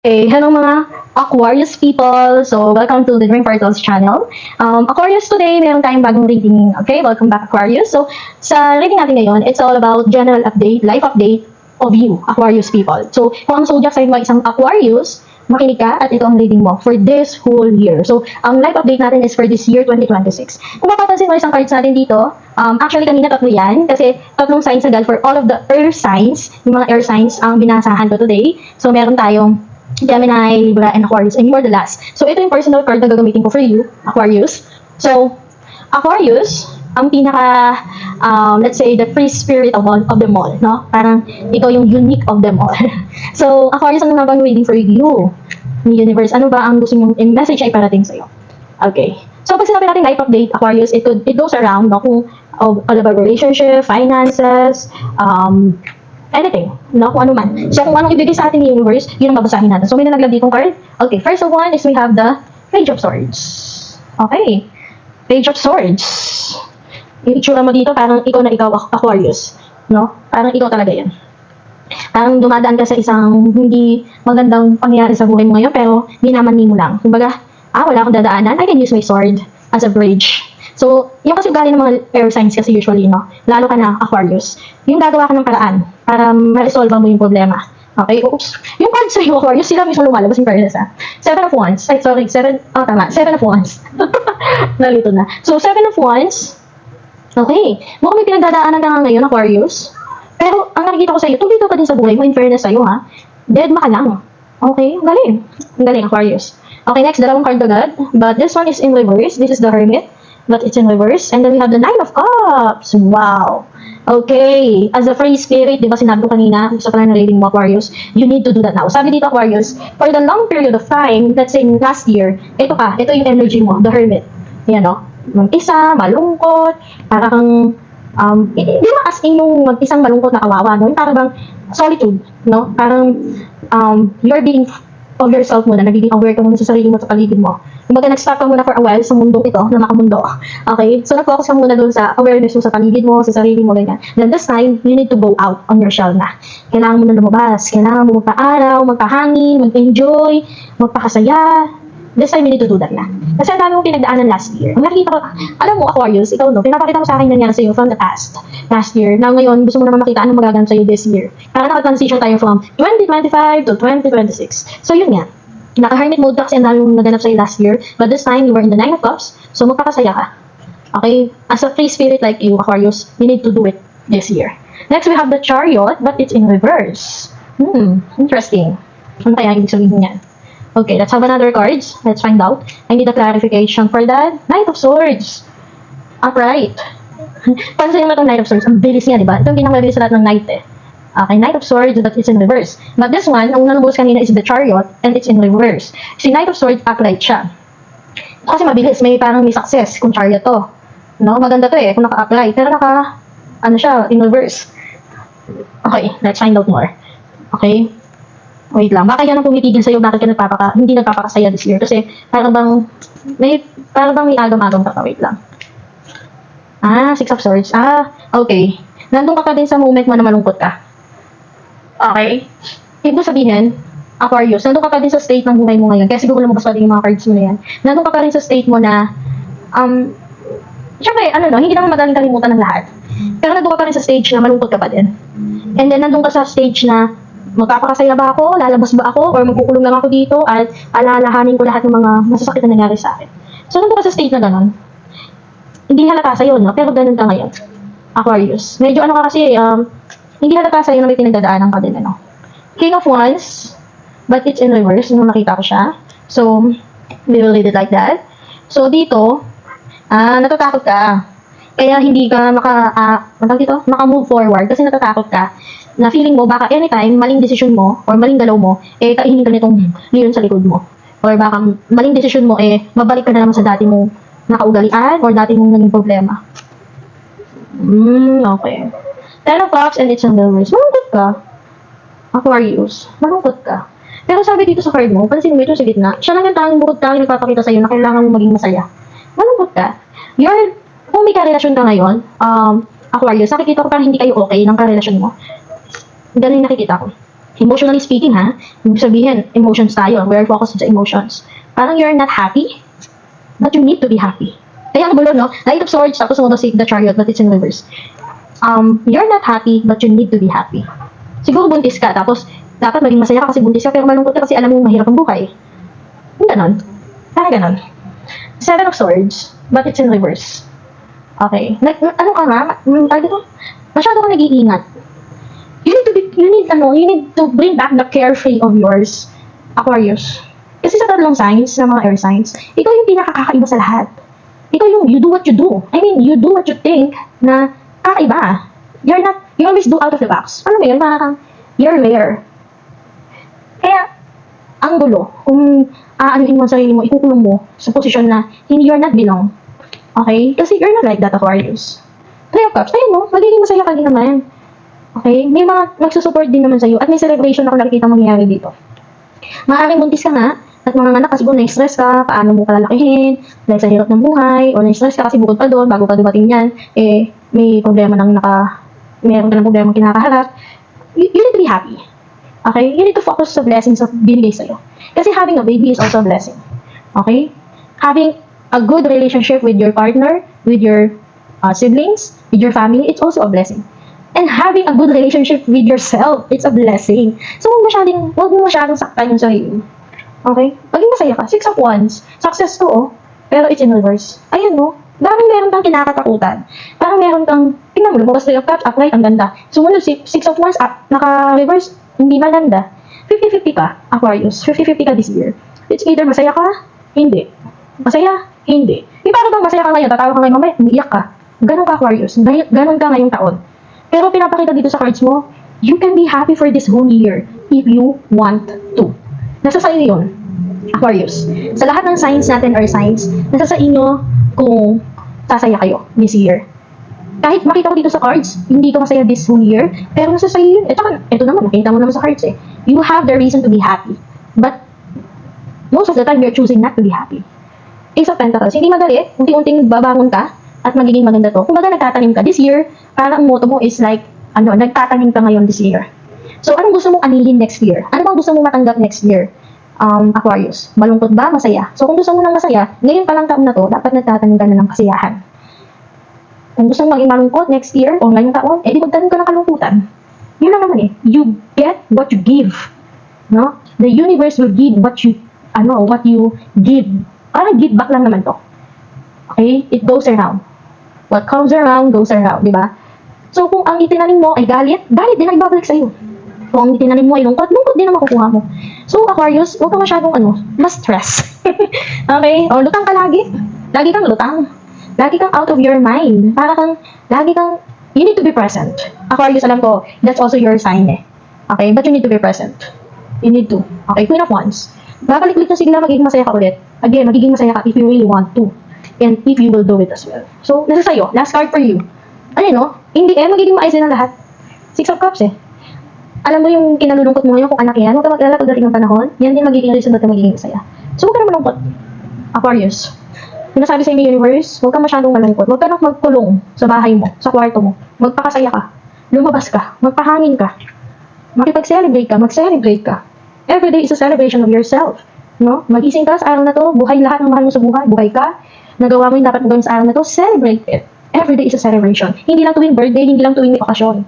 Hey, hello mga Aquarius people! So, welcome to the Dream Portals channel. Aquarius, today, meron tayong bagong reading. Okay, welcome back Aquarius. So, sa reading natin ngayon, it's all about general update, life update of you, Aquarius people. So, kung ang zodiac sign mo ay isang Aquarius, makinig ka at ito ang reading mo for this whole year. So, ang life update natin is for this year 2026. Kung mapapansin mo isang cards natin dito, actually kanina tatlo yan kasi tatlong signs agad for all of the earth signs, yung mga air signs ang binasahan ko today. So, meron tayong Gemini, Libra, and Aquarius, and you are the last. So, ito yung personal card na gagamitin ko for you, Aquarius. So, Aquarius, ang pinaka, let's say, the free spirit of them all, no? Parang, ikaw yung unique of them all. So, Aquarius, ano na bang reading for you? Ni universe, ano ba ang gusto nyong message ay parating sa'yo? Okay. So, pag sinabi natin life update, Aquarius, it goes around, no? Kung all about relationship, finances, anything, no? Kung ano man. So, kung anong ibigay sa atin ni universe, yun ang babasahin natin. So, may nalaglag ditong card. Okay, first of one is we have the Page of Swords. Okay. Page of Swords. Yung itsura mo dito, parang ikaw na ikaw, Aquarius. No? Parang ikaw talaga yan. Parang dumadaan ka sa isang hindi magandang pangyayari sa buhay mo ngayon, pero minamani mo lang. Kumbaga, wala akong dadaanan, I can use my sword as a bridge. So, yung kasi ugali ng mga air signs kasi usually, no? Lalo ka na Aquarius. Yung gagawa ka ng paraan para ma-resolve mo yung problema. Okay? Oops. Yung cards sa iyo, Aquarius, sila mismo lumalabas yung fairness, ha? Seven of Wands. Ay, sorry. Tama. Seven of Wands. Nalito na. So, Seven of Wands. Okay. Mukhang may pinagdadaanan ka nga ngayon, Aquarius. Pero, ang nakikita ko sa iyo, tuloy ka pa din sa buhay mo, in fairness sa iyo, ha? Dead ma ka lang. Okay? Ang galing. Ang galing, Aquarius. Okay, next, dalawang card agad. But this one is in reverse. This is the Hermit. But it's in reverse. And then we have the Nine of Cups. Wow. Okay. As a free spirit, di ba sinabi ko kanina, gusto ka na reading mo, Aquarius, you need to do that now. Sabi dito, Aquarius, for the long period of time, let's say last year, ito yung energy mo, the Hermit. Yan, no? Mag-isa, malungkot, parang, hindi mo as in yung mag-isang malungkot na kawawa, no? Yung parang bang solitude, no? Parang, you're being of yourself muna, nagiging aware ka muna sa sarili mo, sa paligid mo. Kumbaga, nag-stop ka muna for a while sa mundo ito, na makamundo. Okay? So, nag-focus ka muna doon sa awareness mo sa paligid mo, sa sarili mo, ganyan. Then this time, you need to go out on your shell na. Kailangan mo na lumabas. Kailangan mo magpa-araw, magpahangin, mag-enjoy, magpakasaya. This time, you need to do that na. Kasi ang dami mong pinagdaanan last year. Ang nakikita ko, alam mo, Aquarius, ikaw no, pinapakita mo sa akin nangyari sa'yo from the past, last year, na ngayon, gusto mo naman makita anong magaganap sa'yo this year. Para naka-transition tayo from 2025 to 2026. So, yun nga. Naka-hermit mode ka kasi ang dami mong naganap sa'yo last year, but this time, you were in the Nine of Cups, so magpakasaya ka. Okay? As a free spirit like you, Aquarius, you need to do it this year. Next, we have the Chariot, but it's in reverse. Interesting. Ano kaya ibig sabihin niyan? Okay, let's have another cards. Let's find out. I need a clarification for that. Knight of Swords. Upright. Pansin mo itong Knight of Swords. Ang bilis niya, di ba? Ito yung pinakabilis sa lahat ng Knight eh. Okay, Knight of Swords, but it's in reverse. But this one, ang nalubos kanina is the Chariot, and it's in reverse. Si Knight of Swords, upright siya. Kasi mabilis, may success kung Chariot to. No? Maganda to eh, kung naka-upright. Pero siya, in reverse. Okay, let's find out more. Okay? Wait lang, baka yan ang pumitigil sa'yo, bakit ka hindi nagpapakasaya this year? Kasi parang may agam-agam ka pa, wait lang. Six of Swords. Okay. Nandun ka pa din sa moment mo na malungkot ka. Okay? Ibig sabihin, Aquarius, nandun ka pa din sa state ng buhay mo ngayon, kaya siguro lumabas pa din yung mga cards mo na yan. Nandun ka pa rin sa state mo na, syempre, hindi naman madaling kalimutan ng lahat. Pero nandun ka pa rin sa stage na malungkot ka pa din. And then, nandun ka sa stage na, magpapakasaya ba ako, lalabas ba ako, or magkukulong lang ako dito, at alalahanin ko lahat ng mga masasakit na nangyari sa akin. So, nandun ka sa state na gano'n. Hindi halata sa'yo, no? Pero ganun ka ngayon. Aquarius. Medyo ka kasi, hindi halata sa'yo na may pinagdadaanan ka din, King of Wands, but it's in reverse, nung nakita ko siya. So, we will read it like that. So, dito, natatakot ka. Kaya hindi ka maka-move forward kasi natatakot ka na feeling mo baka anytime maling decision mo or maling galaw mo, kainin ka nitong leon sa likod mo. Or baka maling decision mo, mabalik ka na naman sa dati mong nakaugalian or dati mong naging problema. Okay. Ten of Cups and it's in reverse. Malungkot ka. Aquarius. Malungkot ka. Pero sabi dito sa card mo, pansin mo ito sa gitna, siya lang yung tanging bukod tanging nagpapakita sa'yo na kailangan mo maging masaya. Malungkot ka. Kung may karelasyon ka ngayon, Aquarius, nakikita ko parang hindi kayo okay ng karelasyon mo. Ganun nakikita ko. Emotionally speaking, ha? Ibig sabihin, emotions tayo. We're focused sa emotions. Parang you're not happy, but you need to be happy. Kaya ang gulo, no? Knight of Swords, tapos sumunod si the Chariot, but it's in reverse. You're not happy, but you need to be happy. Siguro buntis ka, tapos dapat maging masaya ka kasi buntis ka, pero malungkot ka kasi alam mo mahirap ang buhay. Yung ganon. Parang ganon. Seven of Swords, but it's in reverse. Okay. Ano ka nga? Masyado ka nag-iingat. You need to bring back the carefree of yours, Aquarius. Kasi sa tatlong signs, sa mga air signs, ikaw yung pinakakaiba sa lahat. Ikaw yung you do what you do. I mean, you do what you think na kakaiba. You always do out of the box. Ano ba yun? Parang, you're rare. Kaya, ang gulo, kung aanuhin mo ang sarili mo, ikukulong mo sa posisyon na you're not belong. Okay? Kasi you're not like that, Aquarius. Three of Cups, ayun mo, magiging masaya ka din naman. Okay? May mga magsusupport din naman sa'yo at may celebration ako nakikita mangyayari dito. Maaaring buntis ka nga, at mga anak kasi kung na-stress ka, paano mo palalakihin, dahil sa hirap ng buhay, o na-stress ka kasi bukod pa doon, bago pa dumating yan, may problema meron ka ng problema kinakaharap, you need to be happy. Okay? You need to focus sa blessings of binigay sa'yo. Kasi having a baby is also a blessing. Okay? Having a good relationship with your partner, with your siblings, with your family, it's also a blessing. And having a good relationship with yourself, it's a blessing. So, huwag mo masyadong saktan yung sarili. Okay? Maging masaya ka. Six of Wands. Success to, oh. Pero it's in reverse. Ayun, no? Parang meron kang kinakatakutan. Parang meron kang, tingnan mo, lumabas 3 of Cups, upright, ang ganda. Sumunod, 6 of Wands, naka-reverse, hindi maganda. 50-50 ka, Aquarius. 50-50 ka this year. It's either masaya ka, hindi. Masaya, hindi. Yung parang bang masaya ka ngayon, tatawa ka ngayon, mamaya, umiiyak ka. Ganon ka, Aquarius. Ganon ka ngayong taon. Pero pinapakita dito sa cards mo, you can be happy for this whole year if you want to. Nasa sa inyo yun, Aquarius. Sa lahat ng signs natin or signs, nasa sa inyo kung sasaya kayo this year. Kahit makita ko dito sa cards, hindi ka masaya this whole year, pero nasa sa inyo yun. Ito naman, makita mo naman sa cards eh. You have the reason to be happy. But, most of the time, you're choosing not to be happy. Ace of Pentacles, hindi madali, unti-unting babangon ka, at magiging maganda to. Kung baga nagtatanim ka this year, parang ang motto mo is like, nagtatanim ka ngayon this year. So, anong gusto mong anihin next year? Ano bang gusto mong matanggap next year? Aquarius. Malungkot ba? Masaya. So, kung gusto mo ng masaya, ngayon pa lang taon na to, dapat nagtatanim ka na ng kasiyahan. Kung gusto mong maging malungkot next year, o ngayong taon, di magtanim ka ng kalungkutan. Yun lang naman eh. You get what you give. No? The universe will give what you give. Parang give back lang naman to. Okay? It goes around. What comes around, goes around. Diba? So, kung ang itinanim mo ay galit din ang ibabalik sa'yo. Kung ang itinanim mo ay lungkot din ang makukuha mo. So, Aquarius, huwag ka masyadong ma-stress. Okay? O, lutang ka lagi. Lagi kang lutang. Lagi kang out of your mind. You need to be present. Aquarius, alam ko, that's also your sign eh. Okay? But you need to be present. You need to. Okay? Queen of Wands. Babalik ulit na sila, magiging masaya ka ulit. Again, magiging masaya ka if you really want to. And if you will do it as well. So, nasa sa'yo. Last card for you. In the end, magiging maayos din ang lahat. 6 of Cups eh. Alam mo yung kinalulungkot mo ngayon kung anak yan, huwag ka mag-alala pagdating ng panahon, yan din magiging reason ba't ka magiging masaya. So, huwag ka na malungkot. Aquarius. Sinasabi sa inyo universe, huwag ka masyadong malungkot. Huwag ka na magkulong sa bahay mo, sa kwarto mo. Magpakasaya ka. Lumabas ka. Magpahangin ka. Makipag-celebrate ka. Mag-celebrate ka. Every day is a celebration of yourself. No? Magising ka sa araw na to, buhay lahat ng mahal mo sa buhay. Buhay ka. Nagawa mo yung dapat mo gawin sa araw na to, celebrate it. Every day is a celebration. Hindi lang tuwing birthday, hindi lang tuwing may okasyon.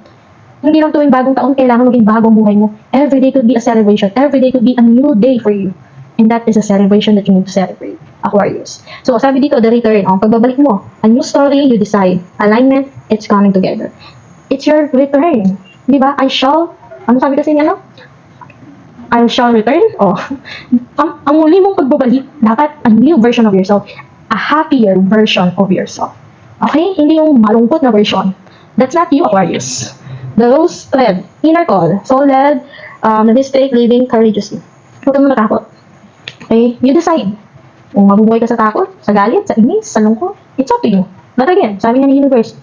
Hindi lang tuwing bagong taon, kailangan maging bagong buhay mo. Every day could be a celebration. Every day could be a new day for you. And that is a celebration that you need to celebrate. Aquarius. So, sabi dito, the return. Pagbabalik mo, a new story, you decide. Alignment, it's coming together. It's your return. Di ba? Ano sabi kasi niya, no? I shall return. Ang muli mong pagbabalik, dapat a new version of yourself. A happier version of yourself. Okay? Hindi yung malungkot na version. That's not you, Aquarius. The rose red, inner call, soul-led, mistake, living courageously. Huwag kang matakot. Okay? You decide. Kung mabubuhay ka sa takot, sa galit, sa inis, sa lungkot, it's up to you. But again, sabi nga ng universe,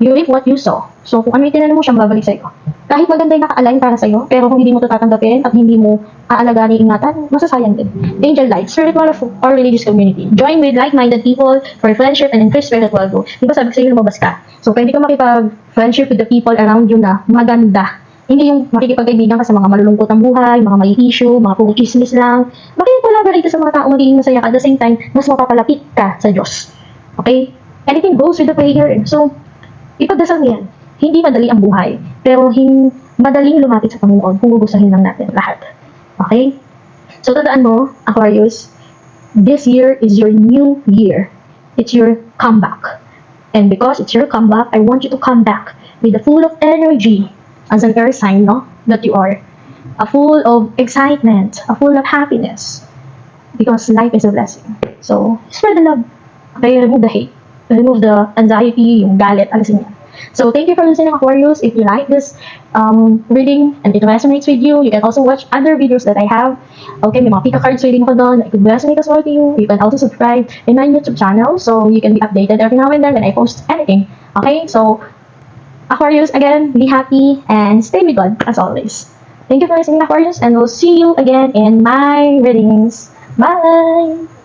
you reap what you sow. So, kung ano yung tinanim mo, siyang babalik sa'yo. Kahit maganda yung naka-align para sa'yo, pero kung hindi mo ito tatanggapin at hindi mo aalagaan yung ingatan, masasayang din. Angel Light, spiritual or religious community. Join with like-minded people for friendship and increased spiritual growth. Di ba sabi ko sa'yo, lumabas ka. So, pwede ka makipag-friendship with the people around you na maganda. Hindi yung makikipagkaibigan ka sa mga malulungkot ng buhay, mga may issue, mga puro chismis lang. Makikipag-collaborate ka sa mga tao magiging masaya ka. At the same time, mas mapapalapit ka sa Diyos. Okay? Anything goes with the prayer. So, ipagdasal mo yan. Hindi madali ang buhay. Pero madaling lumapit sa Panginoon kung gugustuhin lang natin lahat. Okay? So, tandaan mo, Aquarius, this year is your new year. It's your comeback. And because it's your comeback, I want you to come back with a full of energy as an air sign, no? That you are. A full of excitement, a full of happiness. Because life is a blessing. So, spread the love. Okay, remove the hate. Remove the anxiety, yung galit, alisin yan. So, thank you for listening, Aquarius. If you like this reading and it resonates with you, you can also watch other videos that I have. Okay, may mga Pika cards reading ko doon. It could resonate as well to you. You can also subscribe in my YouTube channel so you can be updated every now and then when I post anything. Okay, so Aquarius, again, be happy and stay with God as always. Thank you for listening, Aquarius, and we'll see you again in my readings. Bye!